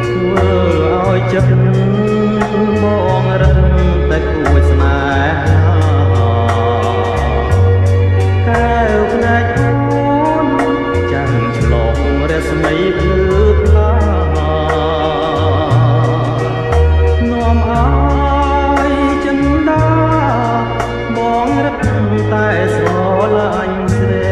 ធ្វើឲ្យចិត្តបងរឹងតែគួចស្នេហាកែវភ្នែកអូនចាំងឆ្លងរស្មីភ្លឺផ្លានាំឲ្យចិនដាបងរឹកតែស្រឡាញ់ស្រី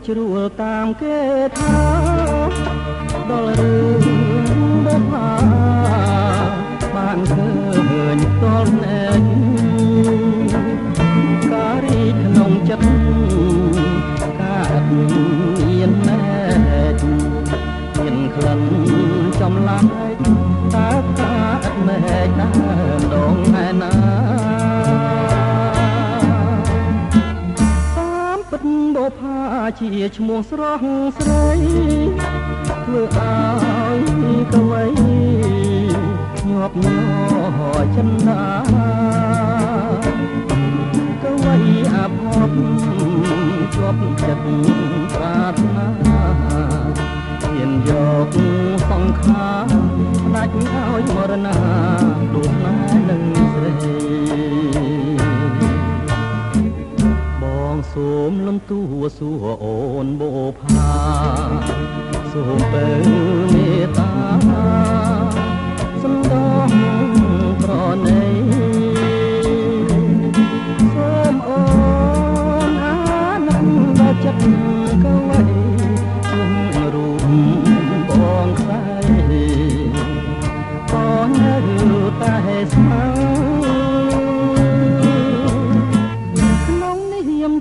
ជ្រួលតាមគេថាដល់រឿងបុប្ផាបានឃើញតលណែកការីក្នុងចិត្តកើតមានណែកមានក្លិនចំឡាយតើកើតណែកណាដងឯណាបុប្ផាជាឈ្មោះស្រស់ស្រីធ្វើឲ្យកវីញាប់ញ័រចិន្តាកវីអាភពជាប់ចិត្តប្រាថ្នាហ៊ានយកសង្ខារដាច់ឲ្យមរណាដូច្នេះនឹងស្រីសូមលំទួសួរអូនបុប្ផាសូមបើមេត្តាសំដងប្រណីសូមអូនអាណិតដល់ចិត្តកវីគុំរូបបងខ្សែបងនៅតែស្មា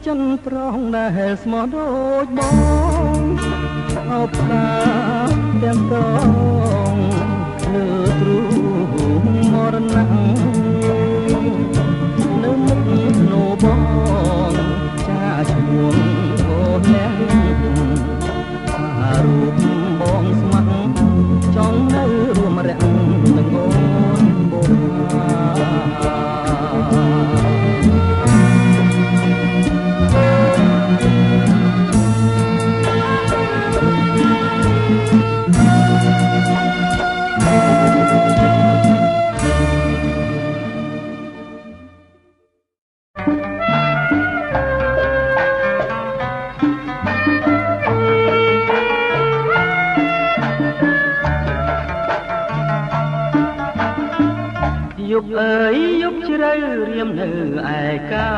ចិនត្រង់ដែលស្មោះដូចបងអបតាមទាំងត្រង់លើទ្រូងមរណៈនៅមុខនោបងចាឈ្មោះអូនលះអារូបបងស្មាត់ចង់នៅរួមរាក់នឹងអូនប យប់អើយយប់ជ្រៅរៀមនៅឯកា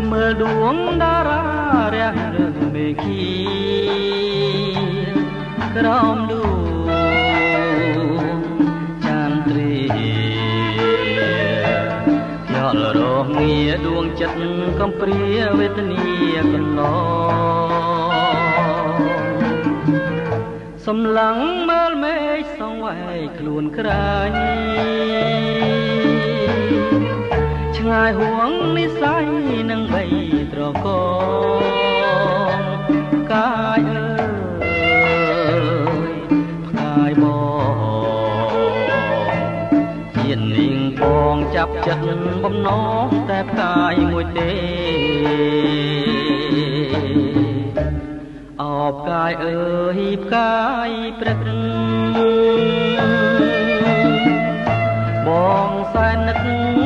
មើលដួងតារារះលើមេឃីក្រោមដួងចានទ្រាខ្យល់រងាដួងចិត្តកំព្រាវេទនាកន្លងសំឡឹងមើលមេឃសងវែកខ្លួនក្រាញឆ្ងាយហួងនិស័យនឹងបីត្រកងកាយអើយផ្កាយបងជានាងបងចាប់ចិត្តបំណងតែផ្កាយមួយទេអបកាយអើយផ្កាយព្រឹកបងសែន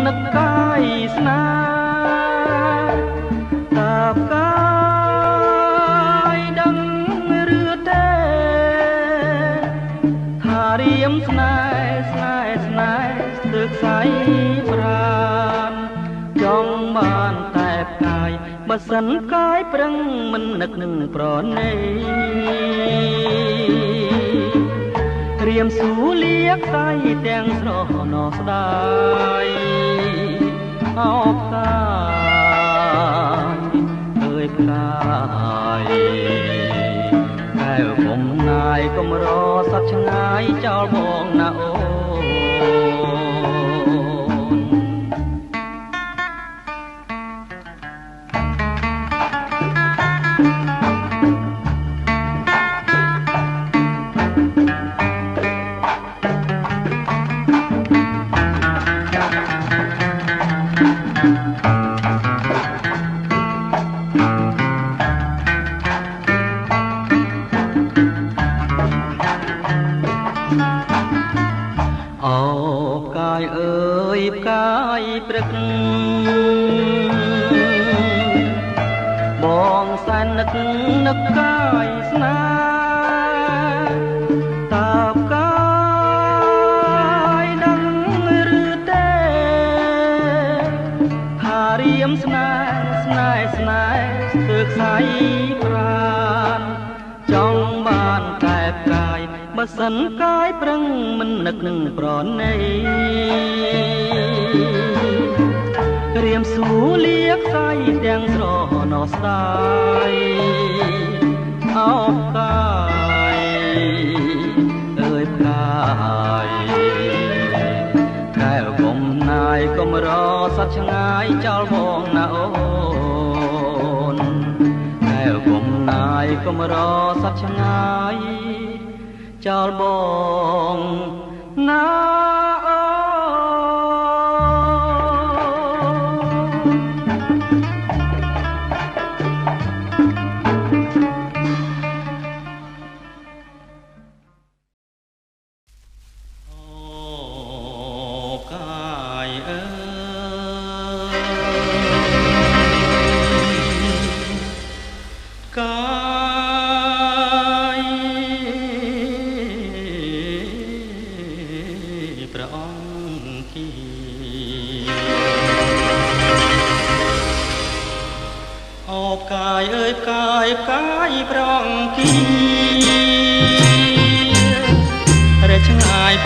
នឹកកាយស្នេហ៍តាផ្កាយដឹងឬទេថារៀមស្នេហ៍ស្ទើរខ្សែប្រានចង់បានតែផ្កាយបើសិនកាយប្រឹងមិននឹកនឹងប្រណីរៀមស៊ូលៀកស្័យទាំងស្រស់ណោះស្ដាយអោផ្កាយអើយផ្កាយកែវគុំណាយគុំរសត្វឆ្ងាយចោលបងណាអូព្រឹកបងសែននឹកកាយស្នេហ៍តើផ្កាយដឹងឬទេថារៀមស្នេហ៍ស្ទើរខ្សែប្រានចង់បានតែផ្កាយបើសិនកាយប្រឹងមិននឹកនឹងប្រណីរៀមស៊ូលៀកស្័យទាំងស្រស់ណោះស្ដាយអោផ្កាយអើយផ្កាយកែវគុំណាយគុំរសត្វឆ្ងាយចោលបងណាអូនកែវគុំណាយគុំរសត្វឆ្ងាយចោលបងណា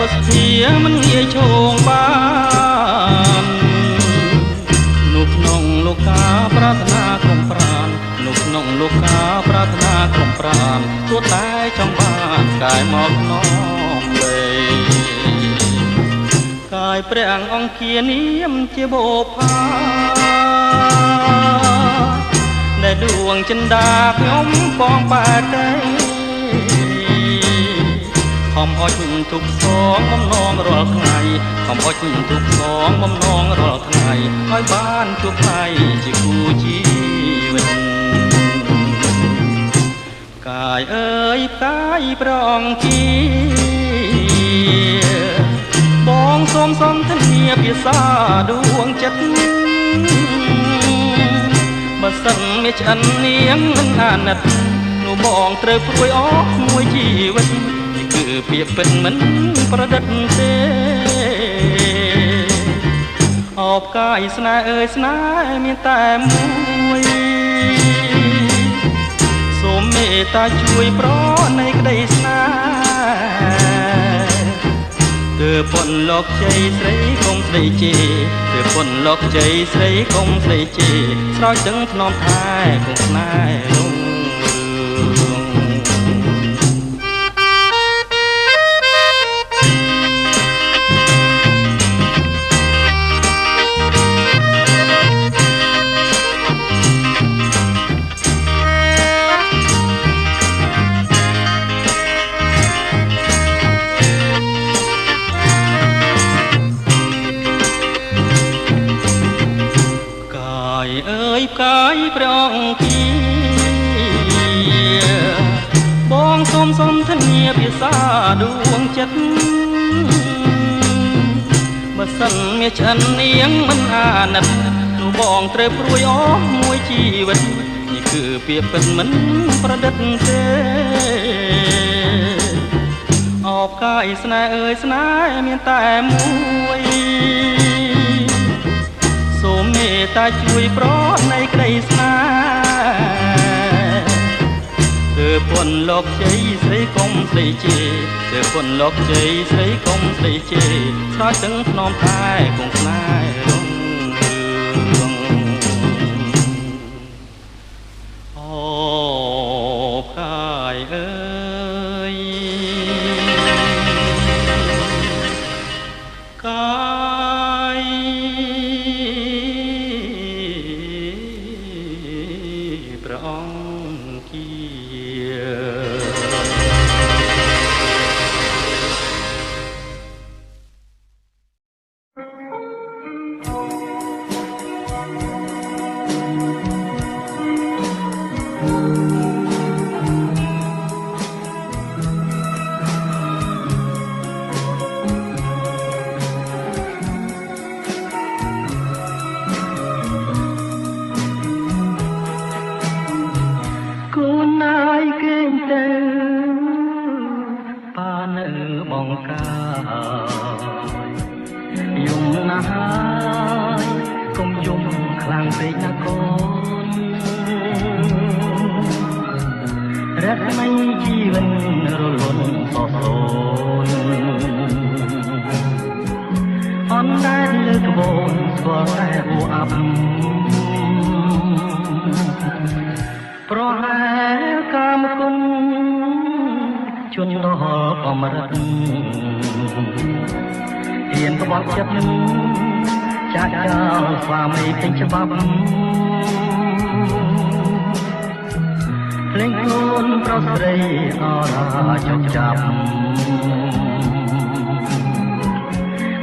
ពុស្ធាមិនងាយឈោងបាននៅក្នុងលោកកាប្រាថ្នាក្រុមប្រាននៅក្នុងលោកកាប្រាថ្នាក្រុមប្រានទោះតែចង់បានកាយមកនំលេកាយព្រះអង្គានាមជាបូផាដែលដួងចិន្តាខ្ញុំបងបែកទេខំអុចទុកសងបំណងរាល់ថ្ងៃខំអុចទុកសងបំណងរាល់ថ្ងៃឲ្យបានជួបថ្លៃជាគូជីវិតកាយអើយកាយប្រងជាបងសូមសន្ទនាភាសាដួងចិត្តបើសិនមានឆ្អិននាងមិនអាណិតនោះបងត្រូវព្រួយអស់មួយជីវិតគឺ គឺពាក្យពិតមិនប្រឌិតទេអបកាយស្នេហ៍អើយស្នេហ៍មានតែមួយសូមមេត្តាជួយប្រណីក្តីស្នេហ៍ទើបពន់លោកជ័យស្រីកុំស្ដីជេរទើបពន់លោកជ័យស្រីកុំស្ដីជេរស្រោចទាំងថ្នមថែគង់ស្នេហ៍លងកាយព្រះអង្គបងសូមធានាភាសាដួងចិត្តបើសិនមានឆ្អិននាងមិនអាណិតនោះបងត្រូវព្រួយអស់មួយជីវិតនេះគឺពាក្យពិតមិនប្រឌិតទេអបកាយស្នេហ៍អើយស្នេហ៍មានតែមួយសូមមេត្តាជួយប្រណីក្តីស្នេហ៍ទើបពន់លោកជ័យស្រីកុំស្ដីជេរទើបពន់លោកជ័យស្រីកុំស្ដីជេរស្រោចទាំងថ្នមថែគង់ស្នេហ៍រុងរឿងអូកាយអើយកាយព្រះអង្គប្រហែលកាមគុណជន់ដល់កំរិតហ៊ានក្បត់ចិត្តចាក់ចោលស្វាមីពេញច្បាប់ភ្លេងខ្លួនប្រុសស្រីអរាចុកចាប់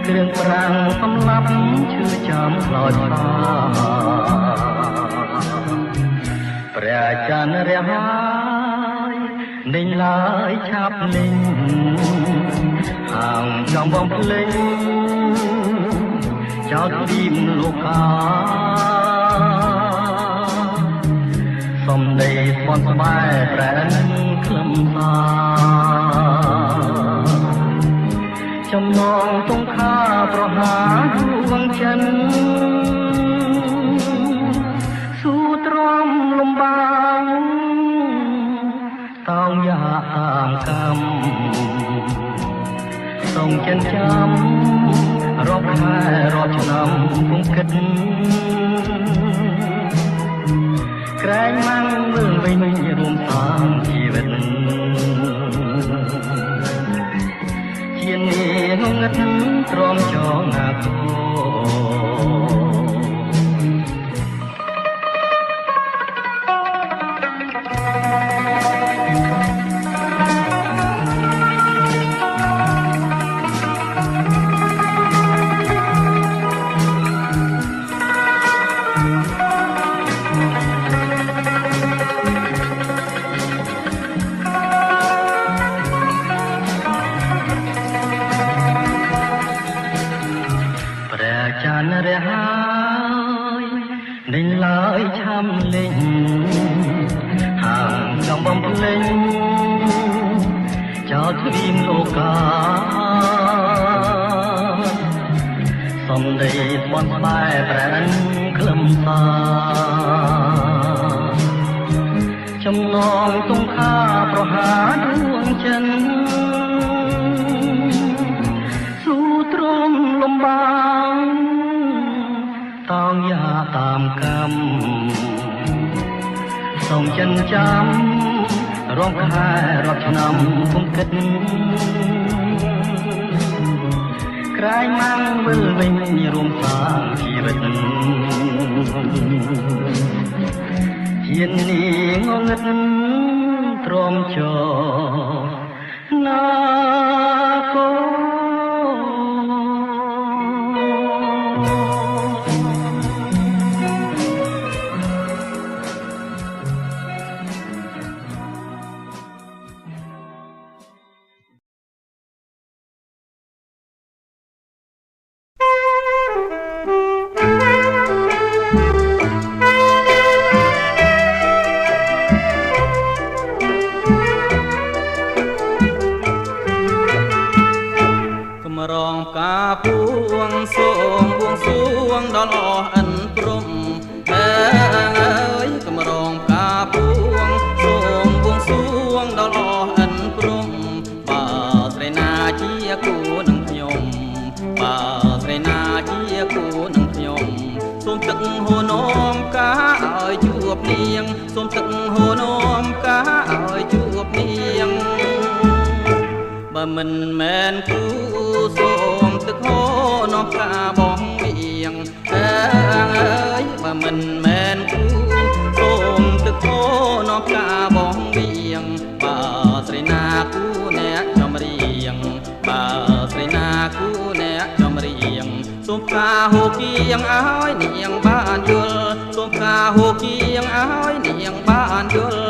គ្រឿងប្រាំងសំឡាប់ឈឺចាំខ្លោចស្វាព្រះច័ន្ទរះហើយដេញឡើយឆាប់លេងហាងចំបងភ្លេងចោលឌីមលោកកាសំដីស្បន់ស្បែប្រែនខ្លឹមសាចំណងទងខាប្រហាដួងចិនស៊ូទ្រាំលំបាងតោងយ៉ាងកម្មសូមចិនចាំរាប់ខែរាប់ឆ្នាំពុំគិតក្រែងម៉ាំងមើលវិញរួមសាងជីវិតជានាងងឹតទ្រាំចងណាគោរះហើយដេញឡើយឆាំលេងហាងចំបំភ្លេងចោ ទ្វីបលោកាសំដីបនស្បែប្រែនក្លឹមសាចំណងទងខាប្រហាដួងចិនស៊ូទ្រមលំបាងតោងយ៉ាតាមកម្មសូមចិនចាំរងខែរាប់ឆ្នាំគុំគិតក្រែងម៉ាំងវិលវិញរួមសាងជីវិតជានេះងងឹតទ្រាំចណាកូរងកាពួងសូមបួងសួងដល់អស់អិនព្រំអើយកម្រងកាពួងសូមបួងសួងដល់អស់អិនព្រំបើស្រីណាជាគូនឹងខ្ញុំបើស្រីណាជាគូនឹងខ្ញុំសូមទឹកហូរនោមកាឲ្យជួបនាងសូមទឹកហូរនោមកាឲ្យជួបនាងបើមិនមែនគូសូមទឹកហូរនំកាបងវៀងអើយបើមិនមែនគូសូមទឹកហូរនំកាបងវៀងបើស្រីណាគូអ្នកចំរៀងបើស្រីណាគូអ្នកចំរៀងសូមការហូគៀងឲ្យនាងបានយល់សូមការហូគៀងឲ្យនាងបានយល់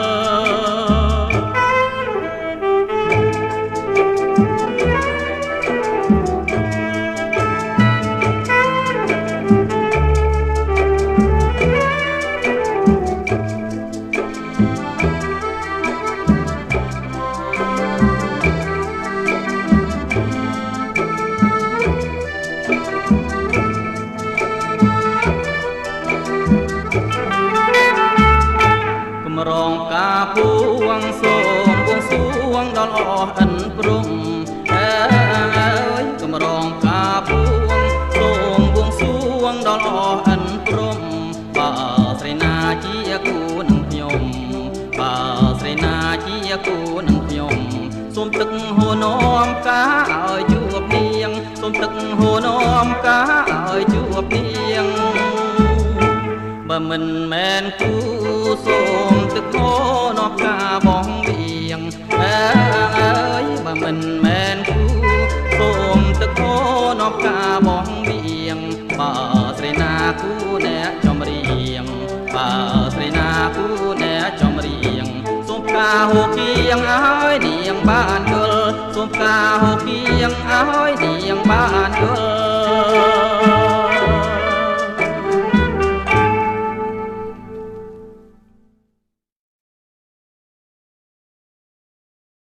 រងកាពួងសូមបួងសួងដល់អស់អិនព្រំអើយកម្រងកាពួងសូមបួងសួងដល់អស់អិនព្រំបើស្រីណាជាគូនឹងខ្ញុំបើស្រីណាជាគូនឹងខ្ញុំសូមទឹកហូរនោមកាឲ្យជួបនាងសូមទឹកហូរនោមកាឲ្យជួបនាងបើមិនមែនគូសូមទឹកហូរនំកាបងវៀងអើយបើមិនមែនគូសូមទឹកហូរនំកាបងវៀងបើស្រីណាគូអ្នកចំរៀងបើស្រីណាគូអ្នកចំរៀងសូមការហូគៀងឲ្យនាងបាន